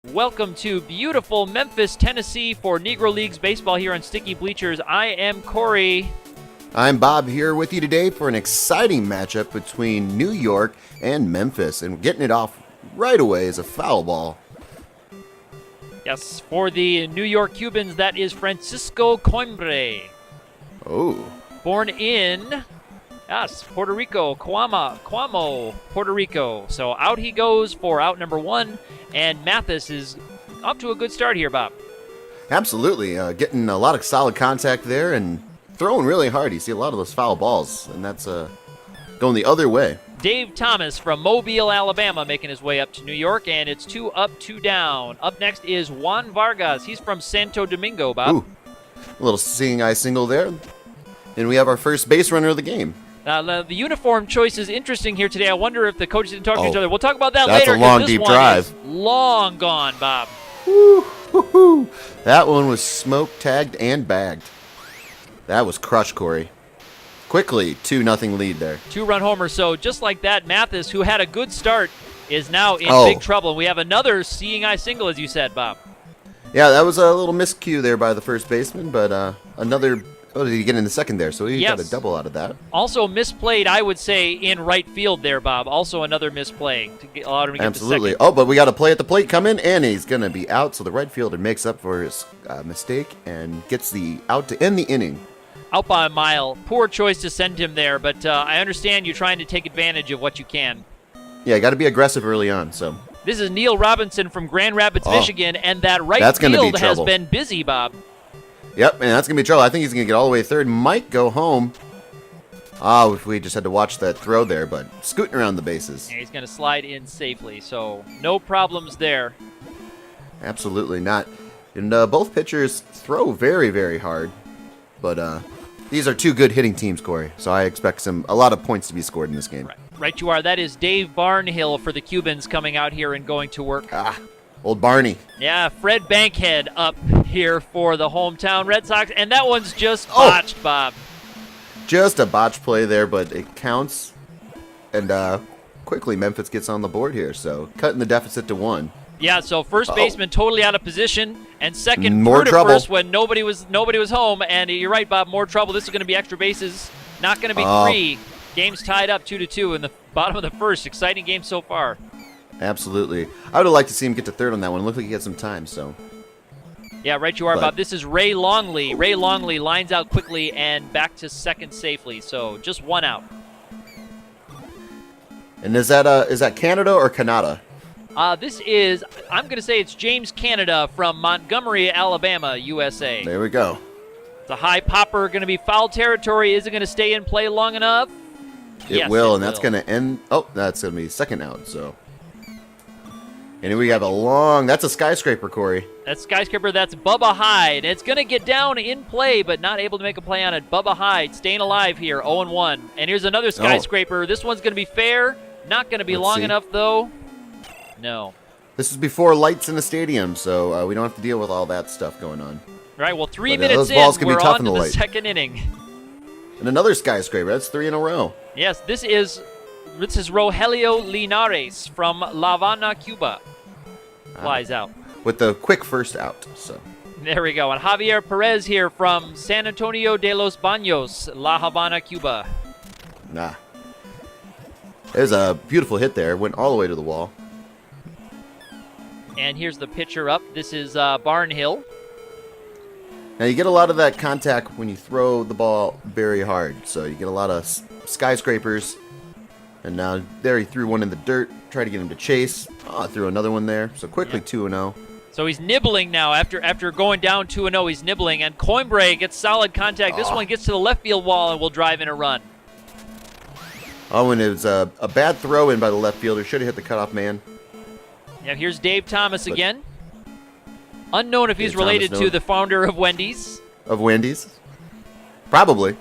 Welcome to beautiful Memphis, Tennessee for Negro Leagues baseball here on Sticky Bleachers. I am Cory. I'm Bob here with you today for an exciting matchup between New York and Memphis. And getting it off right away is a foul ball. Yes, for the New York Cubans, that is Francisco Coimbre. Oh. Born in, Puerto Rico, Cuamo, Puerto Rico. So out he goes for out number one, and Mathis is up to a good start here, Bob. Absolutely. Getting a lot of solid contact there and throwing really hard. You see a lot of those foul balls, and that's going the other way. Dave Thomas from Mobile, Alabama, making his way up to New York, and it's 2 up, 2 down. Up next is Juan Vargas. He's from Santo Domingo, Bob. Ooh, a little seeing eye single there. And we have our first base runner of the game. The uniform choice is interesting here today. I wonder if the coaches didn't talk to each other. We'll talk about that later. That's a long, this deep one drive. Is long gone, Bob. Woo-hoo-hoo. That one was smoked, tagged, and bagged. That was crushed, Cory. Quickly, 2-0 lead there. 2-run homer. So just like that, Mathis, who had a good start, is now in big trouble. We have another seeing eye single, as you said, Bob. Yeah, that was a little miscue there by the first baseman, but another... Oh, did he get in the second there? So he got a double out of that. Also misplayed, I would say, in right field there, Bob. Also another misplay to allow him to get Absolutely. to second. Oh, but we got a play at the plate coming, and he's going to be out. So the right fielder makes up for his mistake and gets the out to end the inning. Out by a mile. Poor choice to send him there, but I understand you're trying to take advantage of what you can. Yeah, got to be aggressive early on. So this is Neil Robinson from Grand Rapids, Michigan, and that right field has been busy, Bob. Yep, and that's going to be trouble. I think he's going to get all the way third. Might go home. If we just had to watch that throw there, but scooting around the bases. And he's going to slide in safely, so no problems there. Absolutely not. And both pitchers throw very, very hard. But these are two good hitting teams, Cory. So I expect a lot of points to be scored in this game. Right you are. That is Dave Barnhill for the Cubans coming out here and going to work. Old Barney. Yeah, Fred Bankhead up here for the hometown Red Sox, and that one's just botched, Bob. Just a botched play there, but it counts. And quickly Memphis gets on the board here, so cutting the deficit to 1. Yeah, so first baseman totally out of position, and second more through to trouble first when nobody was home, and you're right, Bob, more trouble. This is going to be extra bases, not going to be 3. Game's tied up 2-2 in the bottom of the first. Exciting game so far. Absolutely. I would have liked to see him get to third on that one. It looked like he had some time, so. Yeah, right you are, Bob. This is Ray Longley. Ray Longley lines out quickly and back to second safely, so just 1 out. And is that Canada or Canada? This is, I'm going to say it's James Canada from Montgomery, Alabama, USA. There we go. It's a high popper, going to be foul territory. Is it going to stay in play long enough? It will, and that's going to end. Oh, that's going to be second out, so. And we have that's a skyscraper, Cory. That's skyscraper, that's Bubba Hyde. It's going to get down in play, but not able to make a play on it. Bubba Hyde staying alive here, 0-1. And here's another skyscraper. This one's going to be fair. Not going to be long enough, though. No. This is before lights in the stadium, so we don't have to deal with all that stuff going on. All right, well, 3 minutes in, we're on to the second inning. And another skyscraper. That's 3 in a row. Yes, this is Rogelio Linares from La Habana, Cuba. Flies out. With the quick first out, so. There we go. And Javier Perez here from San Antonio de los Baños, La Habana, Cuba. There's a beautiful hit there. Went all the way to the wall. And here's the pitcher up. This is Barnhill. Now, you get a lot of that contact when you throw the ball very hard. So you get a lot of skyscrapers. And now there he threw one in the dirt. Tried to get him to chase. Threw another one there. So quickly 2-0. So he's nibbling now. After going down 2-0, he's nibbling. And Coimbre gets solid contact. This one gets to the left field wall and will drive in a run. And it was a bad throw in by the left fielder. Should have hit the cutoff man. Yeah, here's Dave Thomas again. Unknown if he's related to the founder of Wendy's. Of Wendy's? Probably.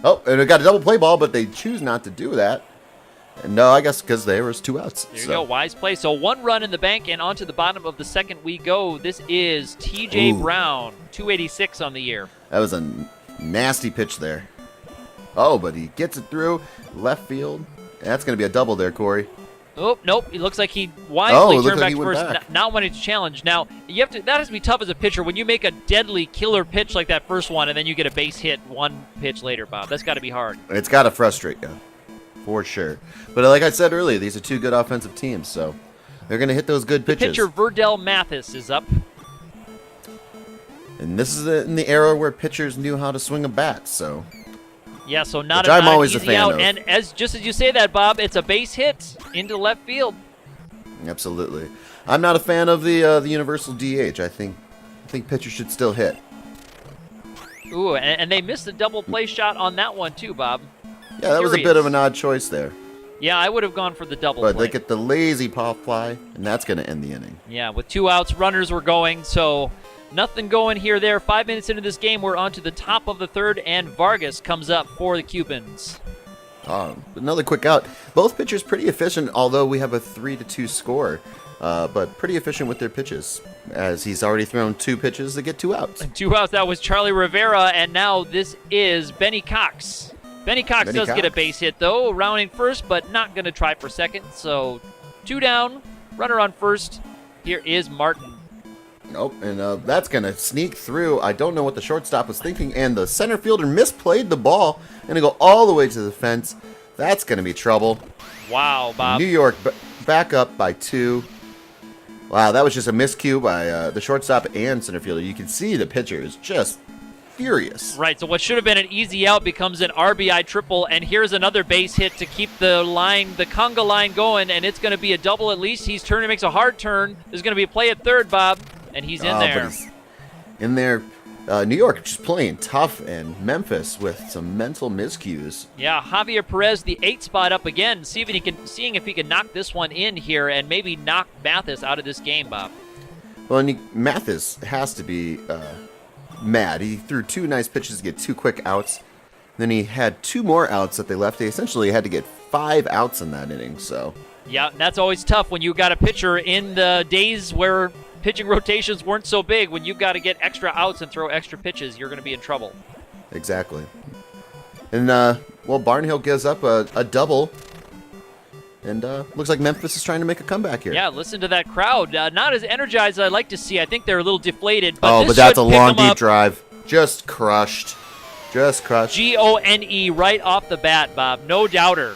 Oh, and it got a double play ball, but they choose not to do that. No, I guess because there was 2 outs. There you go, wise play. So 1 run in the bank, and on to the bottom of the second we go. This is T.J. Brown, 286 on the year. That was a nasty pitch there. Oh, but he gets it through left field. That's going to be a double there, Corey. Oh, nope. It looks like he wisely turned like back to first, not when it's challenged. Now, that has to be tough as a pitcher when you make a deadly killer pitch like that first one and then you get a base hit 1 pitch later, Bob. That's got to be hard. It's got to frustrate you, for sure. But like I said earlier, these are 2 good offensive teams, so they're going to hit those good pitches. Pitcher Verdell Mathis is up. And this is in the era where pitchers knew how to swing a bat, so... Yeah, so not I'm always easy a fan out. of. And just as you say that, Bob, it's a base hit into left field. Absolutely. I'm not a fan of the universal DH. I think pitchers should still hit. Ooh, and they missed a double play shot on that one too, Bob. Yeah, that was a bit of an odd choice there. Yeah, I would have gone for the double But play. they get the lazy pop fly, and that's going to end the inning. Yeah, with 2 outs, runners were going, so nothing going here there. 5 minutes into this game, we're on to the top of the third, and Vargas comes up for the Cubans. Another quick out. Both pitchers pretty efficient, although we have a 3-2 score. But pretty efficient with their pitches, as he's already thrown 2 pitches to get 2 outs. 2 outs, that was Charlie Rivera, and now this is Benny Cox. Benny Cox does get a base hit, though, rounding first, but not going to try for second. So 2 down, runner on first. Here is Martin. Nope, and that's going to sneak through. I don't know what the shortstop was thinking, and the center fielder misplayed the ball. Going to go all the way to the fence. That's going to be trouble. Wow, Bob. New York back up by 2. Wow, that was just a miscue by the shortstop and center fielder. You can see the pitcher is just furious. Right, so what should have been an easy out becomes an R.B.I. triple, and here's another base hit to keep the conga line going, and it's going to be a double at least. He's turning, makes a hard turn. There's going to be a play at third, Bob, and he's in there. But he's in there. New York just playing tough, and Memphis with some mental miscues. Yeah, Javier Perez, the 8 spot up again, seeing if he can knock this one in here and maybe knock Mathis out of this game, Bob. Well, and Mathis has to be mad. He threw 2 nice pitches to get 2 quick outs. Then he had 2 more outs that they left. They essentially had to get 5 outs in that inning. So yeah, and that's always tough when you got a pitcher in the days where pitching rotations weren't so big. When you've got to get extra outs and throw extra pitches, you're going to be in trouble. Exactly. And, Barnhill gives up a double. And looks like Memphis is trying to make a comeback here. Yeah, listen to that crowd. Not as energized as I'd like to see. I think they're a little deflated. But but that's a long, deep drive. Just crushed. Gone right off the bat, Bob. No doubter.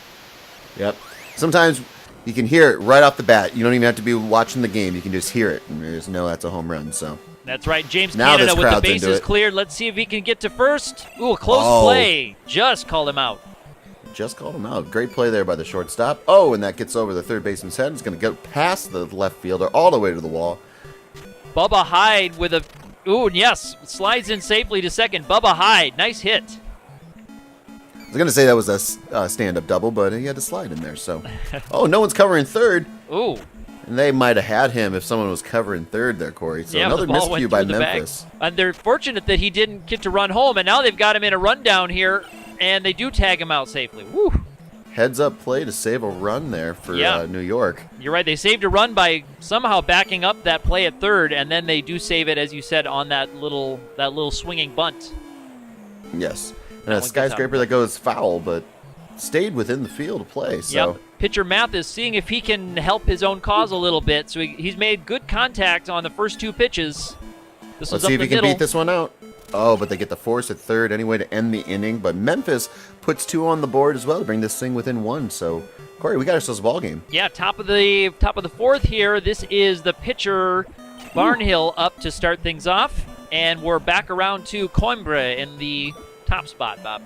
Yep. Sometimes you can hear it right off the bat. You don't even have to be watching the game. You can just hear it, and you just know that's a home run. So that's right. James now Canada with the crowd's into bases it. cleared. Let's see if he can get to first. Ooh, a close play. Just called him out. Just called him out. Great play there by the shortstop. Oh, and that gets over the third baseman's head. It's going to go past the left fielder all the way to the wall. Bubba Hyde with a... Ooh, yes. Slides in safely to second. Bubba Hyde. Nice hit. I was going to say that was a stand-up double, but he had to slide in there. So, oh, no one's covering third. Ooh. And they might have had him if someone was covering third there, Corey. So yeah, another the ball went miscue by through the Memphis. bag. And they're fortunate that he didn't get to run home, and now they've got him in a rundown here, and they do tag him out safely. Woo. Heads-up play to save a run there for New York. You're right. They saved a run by somehow backing up that play at third, and then they do save it, as you said, on that little swinging bunt. Yes. And a skyscraper that goes foul, but stayed within the field of play. So. Yep. Pitcher Mathis seeing if he can help his own cause a little bit. So he's made good contact on the first 2 pitches. Let's see if he can beat this one out. Oh, but they get the force at third anyway to end the inning. But Memphis puts 2 on the board as well to bring this thing within 1. So, Corey, we got ourselves a ball game. Yeah, top of the 4th here. This is the pitcher Barnhill up to start things off, and we're back around to Coimbra in the top spot, Bob.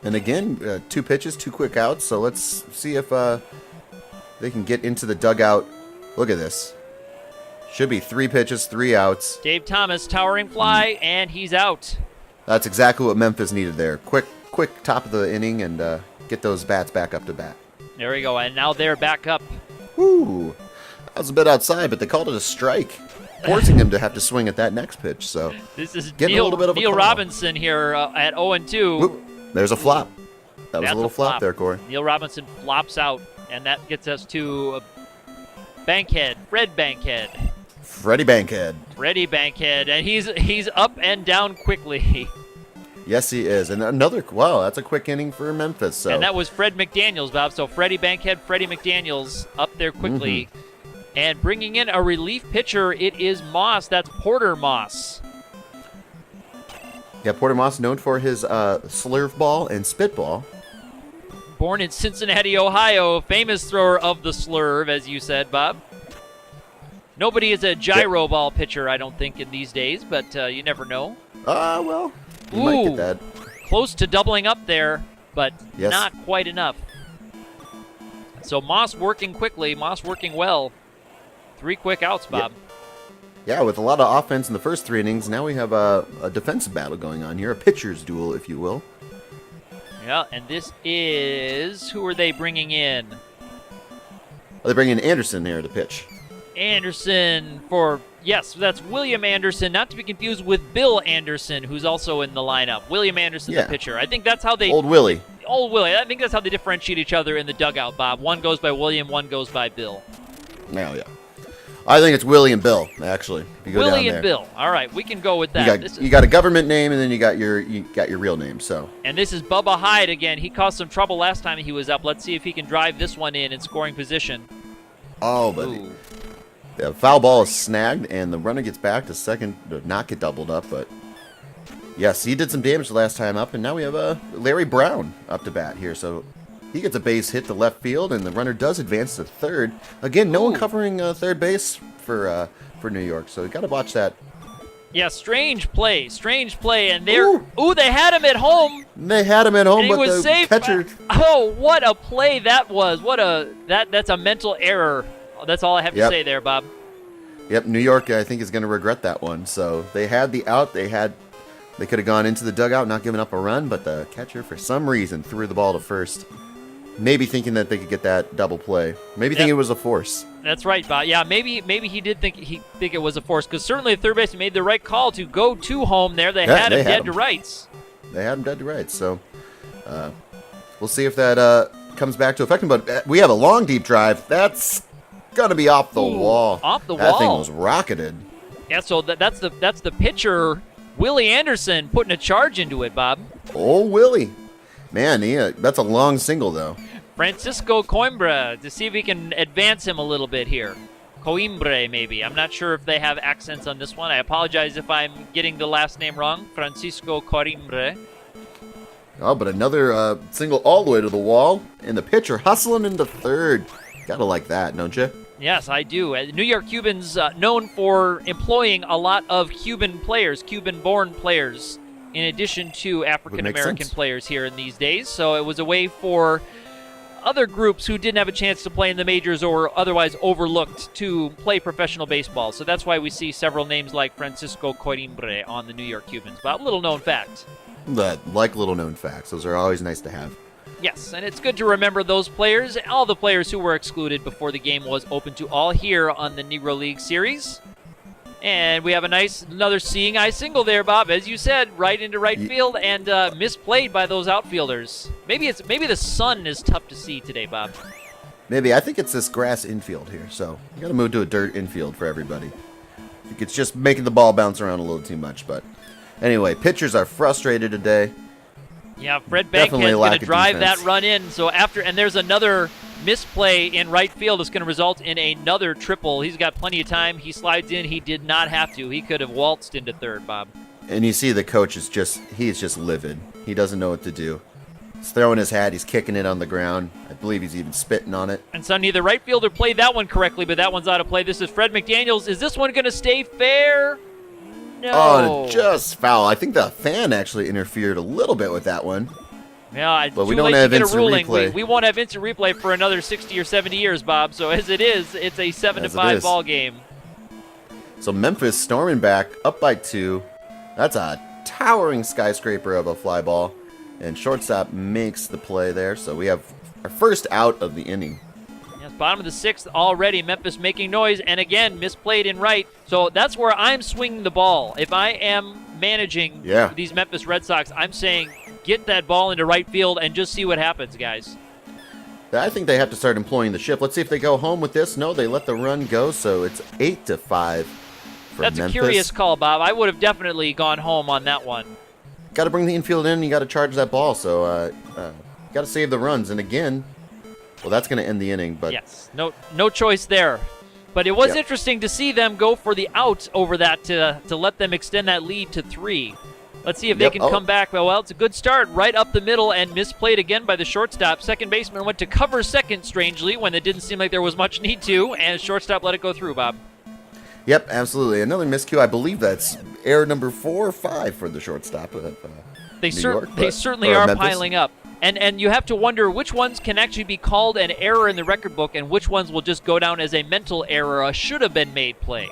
And again, 2 pitches, 2 quick outs. So let's see if they can get into the dugout. Look at this. Should be 3 pitches, 3 outs. Dave Thomas, towering fly, and he's out. That's exactly what Memphis needed there. Quick top of the inning and get those bats back up to bat. There we go, and now they're back up. Woo! That was a bit outside, but they called it a strike, forcing him to have to swing at that next pitch. So this is getting a little bit of a Neil call. Robinson here at 0-2. Whoop. There's a flop. That was That's a little flop there, Cory. Neil Robinson flops out, and that gets us to Bankhead, Fred Bankhead. Freddie Bankhead. Freddie Bankhead, and he's up and down quickly. Yes, he is. And wow, that's a quick inning for Memphis. So. And that was Fred McDaniels, Bob. So Freddie Bankhead, Freddie McDaniels up there quickly. And bringing in a relief pitcher, it is Moss. That's Porter Moss. Yeah, Porter Moss, known for his slurve ball and spitball. Born in Cincinnati, Ohio, famous thrower of the slurve, as you said, Bob. Nobody is a gyro ball pitcher, I don't think, in these days, but you never know. Well, you might get that. Close to doubling up there, but yes. Not quite enough. So Moss working quickly, Moss working well. 3 quick outs, Bob. Yeah, with a lot of offense in the first 3 innings, now we have a defensive battle going on here, a pitcher's duel, if you will. Yeah, and this is... Who are they bringing in? They bring in Anderson here to pitch. Anderson for... Yes, that's William Anderson, not to be confused with Bill Anderson, who's also in the lineup. William Anderson, the pitcher. I think that's how they... Old Willie. Old Willie. I think that's how they differentiate each other in the dugout, Bob. One goes by William, one goes by Bill. Yeah. I think it's Willie and Bill, actually. If you go Willie down and there. Bill. All right, we can go with that. You got a government name, and then you got your real name. So. And this is Bubba Hyde again. He caused some trouble last time he was up. Let's see if he can drive this one in scoring position. Oh, but the foul ball is snagged, and the runner gets back to second to not get doubled up. But yes, he did some damage the last time up, and now we have Larry Brown up to bat here. So. He gets a base hit to left field, and the runner does advance to third. Again, no one covering third base for New York, so you got to watch that. Yeah, strange play, and they're they had him at home. They had him at home, and he but was the safe. catcher. Oh, what a play that was! That's a mental error. That's all I have to say there, Bob. Yep, New York, I think, is going to regret that one. So they had the out. They could have gone into the dugout, not giving up a run, but the catcher, for some reason, threw the ball to first. Maybe thinking that they could get that double play. Maybe thinking it was a force. That's right, Bob. Yeah, maybe he did think it was a force, because certainly the third baseman made the right call to go to home there. They had him dead to rights. They had him dead to rights. So we'll see if that comes back to affect him. But we have a long, deep drive. That's going to be off the wall. Off the wall. That thing was rocketed. Yeah, so that's the pitcher, Willie Anderson, putting a charge into it, Bob. Oh, Willie. Man, that's a long single, though. Francisco Coimbra, to see if we can advance him a little bit here. Coimbra, maybe. I'm not sure if they have accents on this one. I apologize if I'm getting the last name wrong. Francisco Coimbra. Oh, but another single all the way to the wall, and the pitcher hustling into third. Gotta like that, don't you? Yes, I do. New York Cubans, known for employing a lot of Cuban players, Cuban-born players, in addition to African-American players here in these days. So it was a way for other groups who didn't have a chance to play in the majors or otherwise overlooked to play professional baseball. So that's why we see several names like Francisco Coimbra on the New York Cubans. But little-known fact. Like little-known facts. Those are always nice to have. Yes, and it's good to remember those players, all the players who were excluded before the game was open to all here on the Negro League Series. And we have another seeing eye single there, Bob, as you said, right into right field, and misplayed by those outfielders. Maybe the sun is tough to see today, Bob. Maybe. I think it's this grass infield here, so you got to move to a dirt infield for everybody. I think it's just making the ball bounce around a little too much, but anyway, pitchers are frustrated today. Yeah, Fred Bankhead's going to drive that run in. So and there's another misplay in right field that's going to result in another triple. He's got plenty of time. He slides in. He did not have to. He could have waltzed into third, Bob. And you see the coach is he's just livid. He doesn't know what to do. He's throwing his hat. He's kicking it on the ground. I believe he's even spitting on it. And Sonny, the right fielder played that one correctly, but that one's out of play. This is Fred McDaniels. Is this one going to stay fair? No. Oh, just foul. I think the fan actually interfered a little bit with that one. Yeah, but we don't have instant replay. We won't have instant replay for another 60 or 70 years, Bob. So as it is, it's a 7-5 ball game. So Memphis storming back, up by 2. That's a towering skyscraper of a fly ball. And shortstop makes the play there. So we have our first out of the inning. Yes, bottom of the 6th already. Memphis making noise. And again, misplayed in right. So that's where I'm swinging the ball. If I am managing these Memphis Red Sox, I'm saying get that ball into right field and just see what happens, guys. I think they have to start employing the shift. Let's see if they go home with this. No, they let the run go, so it's 8-5 for That's Memphis. a curious call, Bob. I would have definitely gone home on that one. Got to bring the infield in. You got to charge that ball, so got to save the runs. And again, well, that's going to end the inning. But yes, no choice there. But it was interesting to see them go for the out over that to let them extend that lead to 3. Let's see if they can come back. Well, it's a good start right up the middle and misplayed again by the shortstop. Second baseman went to cover second, strangely, when it didn't seem like there was much need to, and shortstop let it go through, Bob. Yep, absolutely. Another miscue. I believe that's error number 4 or 5 for the shortstop of They York, certainly are Memphis. piling up. And you have to wonder which ones can actually be called an error in the record book and which ones will just go down as a mental error, a should-have-been-made play.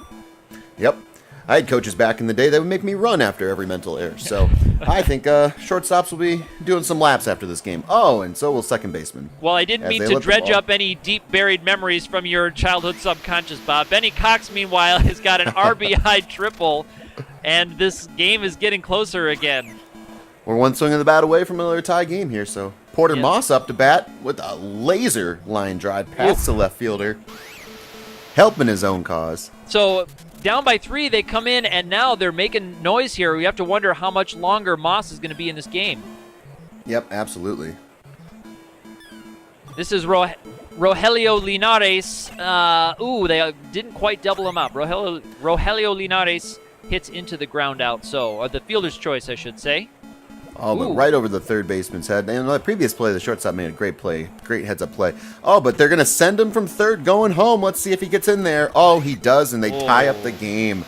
Yep. I had coaches back in the day that would make me run after every mental error. So I think shortstops will be doing some laps after this game. Oh, and so will second baseman. Well, I didn't mean to dredge up any deep-buried memories from your childhood subconscious, Bob. Benny Cox, meanwhile, has got an R.B.I. triple, and this game is getting closer again. We're one swing of the bat away from another tie game here. So Porter Moss up to bat with a laser line drive past the left fielder, helping his own cause. So down by 3, they come in, and now they're making noise here. We have to wonder how much longer Moss is going to be in this game. Yep, absolutely. This is Rogelio Linares. They didn't quite double him up. Rogelio Linares hits into the ground out, or the fielder's choice, I should say. Oh, but right over the third baseman's head. And in the previous play, the shortstop made a great play. Great heads-up play. Oh, but they're going to send him from third going home. Let's see if he gets in there. Oh, he does, and they tie up the game.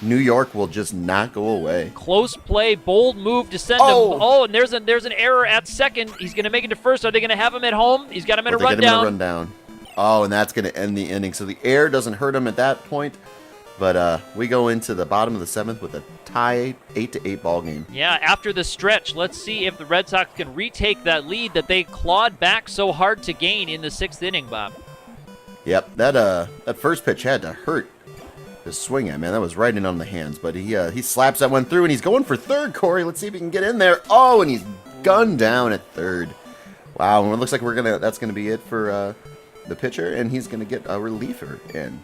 New York will just not go away. Close play, bold move to send him. Oh, and there's an error at second. He's going to make it to first. Are they going to have him at home? He's got him in a rundown. Oh, and that's going to end the inning. So the error doesn't hurt him at that point. But we go into the bottom of the 7th with a tie 8-8 ball game. Yeah, after the stretch, let's see if the Red Sox can retake that lead that they clawed back so hard to gain in the 6th inning, Bob. Yep, that first pitch had to hurt to swing at, man. That was right in on the hands. But he slaps that one through, and he's going for third, Cory. Let's see if he can get in there. Oh, and he's gunned down at third. Wow, and it looks like that's gonna be it for the pitcher, and he's gonna get a reliever in.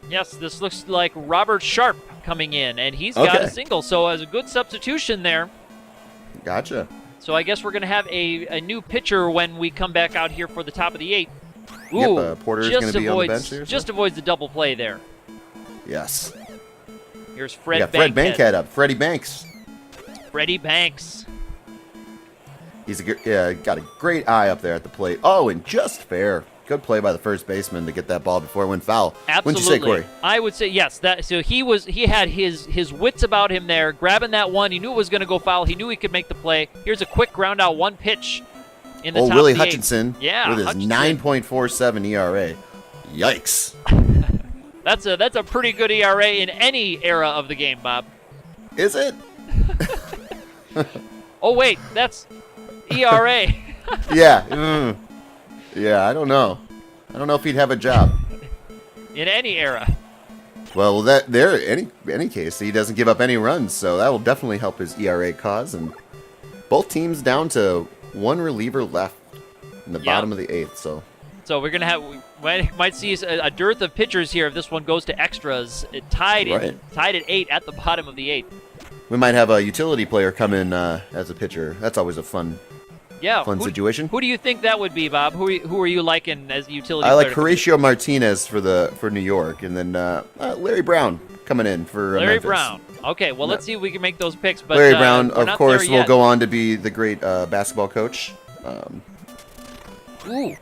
Yes, this looks like Robert Sharp coming in, and he's got a single, so as a good substitution there. Gotcha. So I guess we're going to have a new pitcher when we come back out here for the top of the 8th. Ooh, yep, Porter's going to be on the bench here. Just avoids the double play there. Yes. Here's Fred Bankhead up. Freddie Banks. Freddie Banks. He's got a great eye up there at the plate. Oh, and just fair. Good play by the first baseman to get that ball before it went foul. Absolutely. Wouldn't you say, Cory? I would say yes. So he had his wits about him there, grabbing that one. He knew it was going to go foul. He knew he could make the play. Here's a quick ground out, one pitch in the top Willie of the Hutchinson. 8th. Yeah, with his 9.47 ERA. Yikes. That's a pretty good ERA in any era of the game, Bob. Is it? Oh wait, that's ERA. Yeah. Yeah, I don't know. I don't know if he'd have a job in any era. Well, any case, he doesn't give up any runs, so that will definitely help his ERA cause. And both teams down to one reliever left in the bottom of the 8th. So we're gonna we might see a dearth of pitchers here if this one goes to extras. It tied at 8 at the bottom of the 8th. We might have a utility player come in as a pitcher. That's always a fun situation. Who do you think that would be, Bob? Who are you liking as a utility player? I like Horatio Martinez for New York, and then Larry Brown coming in for Larry Memphis. Brown. Okay, well, let's see if we can make those picks. But Larry Brown, of course, will go on to be the great basketball coach. Ooh,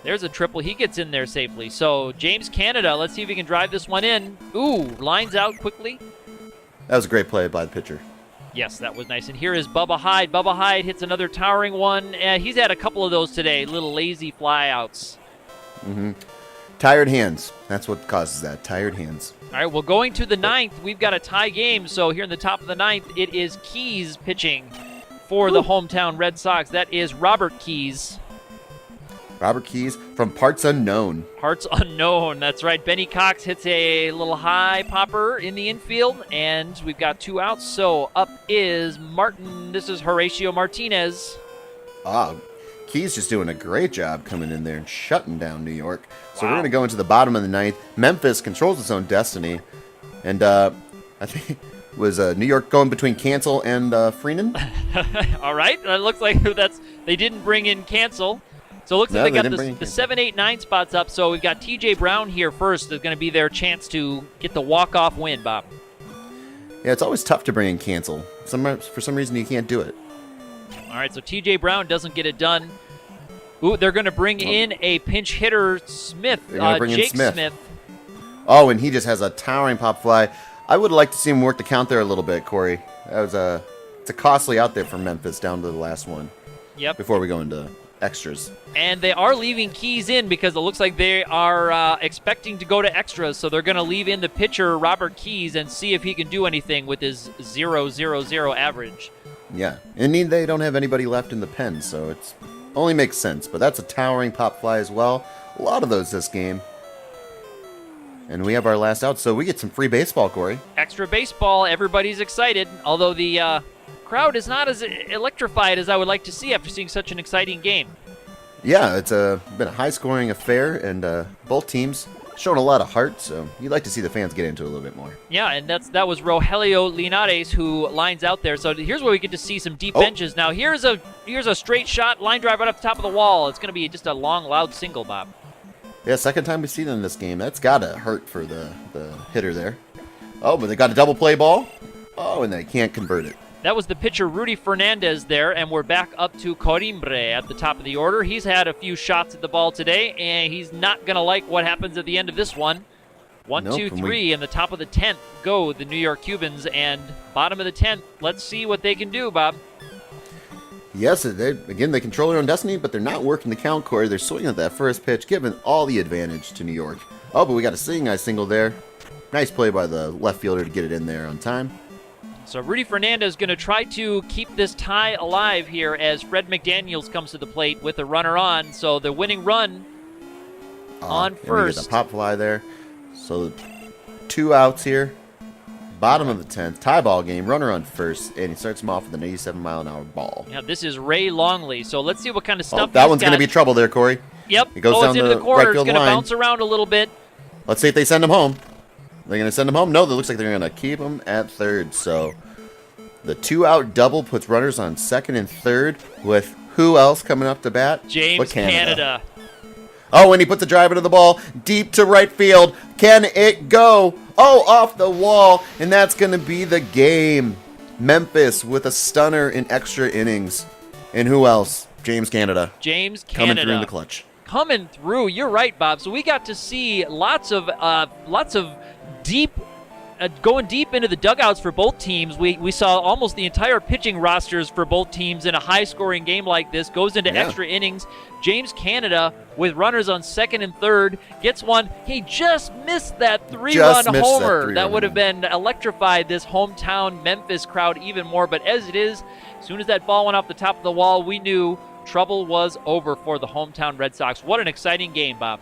there's a triple. He gets in there safely. So James Canada, let's see if he can drive this one in. Ooh, lines out quickly. That was a great play by the pitcher. Yes, that was nice. And here is Bubba Hyde. Bubba Hyde hits another towering one. He's had a couple of those today, little lazy flyouts. Mm-hmm. Tired hands. That's what causes that, tired hands. All right, well, going to the 9th, we've got a tie game. So here in the top of the 9th, it is Keys pitching for the hometown Red Sox. That is Robert Keys. Robert Keys from parts unknown. Parts unknown. That's right. Benny Cox hits a little high popper in the infield, and we've got 2 outs. So up is Martin. This is Horatio Martinez. Keys just doing a great job coming in there and shutting down New York. So we're going to go into the bottom of the 9th. Memphis controls its own destiny. And I think it was New York going between Cancel and Freenan. All right. It looks like they didn't bring in Cancel. So it looks like they got the 7, 8, 9 spots up. So we've got TJ Brown here first. There's going to be their chance to get the walk-off win, Bob. Yeah, it's always tough to bring in Cancel. For some reason, you can't do it. All right, so TJ Brown doesn't get it done. Ooh, they're going to bring in a pinch hitter, Smith. Jake Smith. Oh, and he just has a towering pop fly. I would like to see him work the count there a little bit, Corey. It's a costly out there for Memphis down to the last one. Yep. Before we go into extras. And they are leaving Keys in because it looks like they are expecting to go to extras, so they're going to leave in the pitcher, Robert Keys, and see if he can do anything with his 0.00 average. Yeah, and they don't have anybody left in the pen, so it only makes sense. But that's a towering pop fly as well. A lot of those this game. And we have our last out, so we get some free baseball, Corey. Extra baseball, everybody's excited, although the crowd is not as electrified as I would like to see after seeing such an exciting game. Yeah, it's been a high-scoring affair, and both teams showing a lot of heart, so you'd like to see the fans get into it a little bit more. Yeah, and that was Rogelio Linares who lines out there. So here's where we get to see some deep benches. Now here's a straight shot, line drive right up the top of the wall. It's going to be just a long, loud single, Bob. Yeah, second time we've seen it in this game. That's got to hurt for the hitter there. Oh, but they got a double play ball. Oh, and they can't convert it. That was the pitcher Rudy Fernandez there, and we're back up to Corimbre at the top of the order. He's had a few shots at the ball today, and he's not going to like what happens at the end of this one. 1, 2, 3, and the top of the 10th go the New York Cubans, and bottom of the 10th, let's see what they can do, Bob. Yes, they control their own destiny, but they're not working the count, Corey. They're swinging at that first pitch, giving all the advantage to New York. Oh, but we got a sitting guy single there. Nice play by the left fielder to get it in there on time. So Rudy Fernandez is going to try to keep this tie alive here as Fred McDaniels comes to the plate with a runner on. So the winning run on first. We get the pop fly there. So 2 outs here. Bottom of the 10th. Tie ball game. Runner on first. And he starts him off with an 87-mile-an-hour ball. Now this is Ray Longley. So let's see what kind of stuff that one's going to be trouble there, Corey. Yep. It goes down into the corner. right field It's going to line. bounce around a little bit. Let's see if they send him home. They're going to send him home? No, it looks like they're going to keep him at third. So the 2-out double puts runners on second and third with who else coming up to bat? James Canada. Oh, and he puts a drive into the ball deep to right field. Can it go? Oh, off the wall. And that's going to be the game. Memphis with a stunner in extra innings. And who else? James Canada. James Canada. Coming through in the clutch. Coming through. You're right, Bob. So we got to see lots of deep, going deep into the dugouts for both teams. We saw almost the entire pitching rosters for both teams in a high-scoring game like this. Goes into extra innings. James Canada with runners on second and third gets one. He just missed that 3-run homer. That would have been electrified this hometown Memphis crowd even more. But as it is, as soon as that ball went off the top of the wall, we knew trouble was over for the hometown Red Sox. What an exciting game, Bob.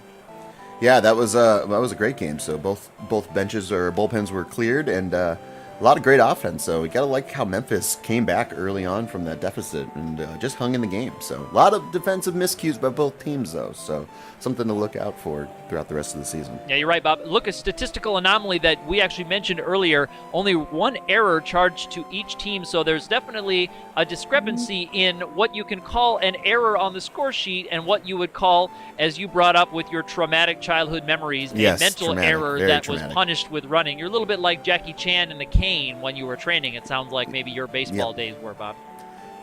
Yeah, that was a great game. So both benches or bullpens were cleared, and a lot of great offense. So we gotta like how Memphis came back early on from that deficit and just hung in the game. So a lot of defensive miscues by both teams, though. So something to look out for throughout the rest of the season. Yeah, you're right, Bob. Look, a statistical anomaly that we actually mentioned earlier. Only 1 error charged to each team. So there's definitely a discrepancy in what you can call an error on the score sheet and what you would call, as you brought up with your traumatic childhood memories, a mental error that was punished with running. You're a little bit like Jackie Chan and the cane when you were training. It sounds like maybe your baseball days were, Bob.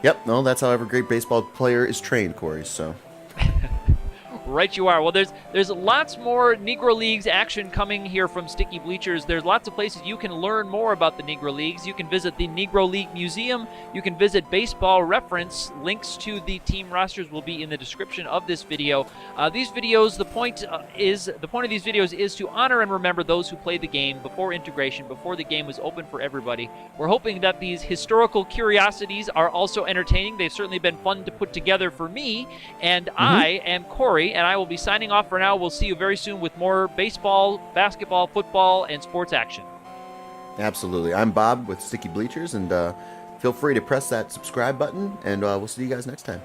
Yep, no, that's how every great baseball player is trained, Corey, so. Right you are. Well, there's lots more Negro Leagues action coming here from Sticky Bleachers. There's lots of places you can learn more about the Negro Leagues. You can visit the Negro League Museum. You can visit Baseball Reference. Links to the team rosters will be in the description of this video. These videos, the point of these videos is to honor and remember those who played the game before integration, before the game was open for everybody. We're hoping that these historical curiosities are also entertaining. They've certainly been fun to put together for me, and I am Cory, and I will be signing off for now. We'll see you very soon with more baseball, basketball, football, and sports action. Absolutely. I'm Bob with Sticky Bleachers, and feel free to press that subscribe button, and we'll see you guys next time.